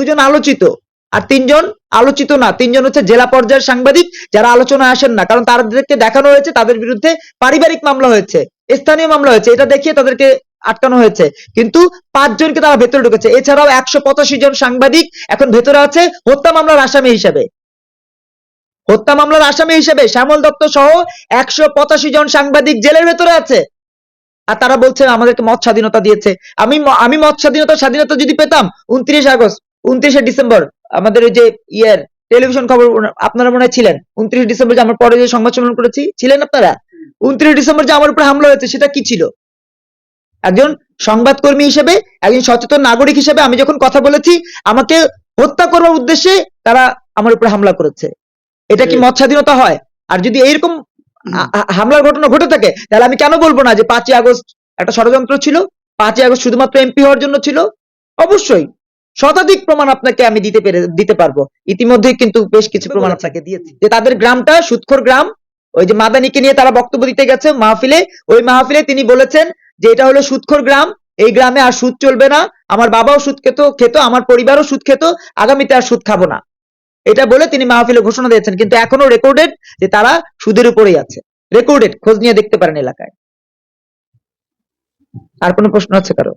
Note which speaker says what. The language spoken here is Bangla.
Speaker 1: দুজন আলোচিত, আর তিনজন আলোচিত না, তিনজন হচ্ছে জেলা পর্যায়ের সাংবাদিক যারা আলোচনায় আসেন না, কারণ তাদেরকে দেখানো হয়েছে তাদের বিরুদ্ধে পারিবারিক মামলা হয়েছে, স্থানীয় মামলা হয়েছে, এটা দেখিয়ে তাদেরকে আটকানো হয়েছে। কিন্তু 5 জনকে তারা ভেতরে ঢুকেছে। এছাড়াও 185 জন সাংবাদিক এখন ভেতরে আছে হত্যা মামলার আসামি হিসেবে। হত্যা মামলার আসামি হিসেবে শ্যামল দত্ত সহ 185 জন সাংবাদিক জেলের ভেতরে আছে। আর তারা বলছে আমাদেরকে মত স্বাধীনতা দিয়েছে। আমি মত স্বাধীনতা যদি পেতাম 29 ডিসেম্বর আমাদের ওই যে টেলিভিশন খবর আপনারা মনে হয় ছিলেন, 29 ডিসেম্বর যে আমরা পরে যে সংবাদ সম্মেলন করেছি, ছিলেন আপনারা? 29 ডিসেম্বর যে আমার উপরে হামলা হয়েছে সেটা কি ছিল? একজন সংবাদকর্মী হিসেবে, একজন সচেতন নাগরিক হিসেবে আমি যখন কথা বলেছি, আমাকে হত্যা করার উদ্দেশ্যে তারা আমার উপরে হামলা করেছে। এটা কি মত স্বাধীনতা হয়? আর যদি এইরকম হামলার ঘটনা ঘটে থাকে, তাহলে আমি কেন বলবো না যে 5ই আগস্ট একটা ষড়যন্ত্র ছিল, 5ই আগস্ট শুধুমাত্র এমপি হওয়ার জন্য ছিল? অবশ্যই শতাধিক প্রমাণ আপনাকে আমি দিতে পারবো। ইতিমধ্যে কিন্তু বেশ কিছু প্রমাণ আপনাকে দিয়েছি যে তাদের গ্রামটা সুদখোর গ্রাম। ওই যে মাদানিকে নিয়ে তারা বক্তব্য দিতে গেছে মাহফিলে, ওই মাহফিলে তিনি বলেছেন যে এটা হলো সুদখোর গ্রাম, এই গ্রামে আর সুদ চলবে না, আমার বাবাও সুদ খেত, আমার পরিবারও সুদ খেত, আগামীতে আর সুদ খাবো না, এটা বলে তিনি মাহফিলে ঘোষণা দিয়েছেন। কিন্তু এখনো রেকর্ডেড যে তারা সুদের উপরেই আছে, রেকর্ডেড, খোঁজ নিয়ে দেখতে পারেন এলাকায়। আর কোনো প্রশ্ন আছে কারো?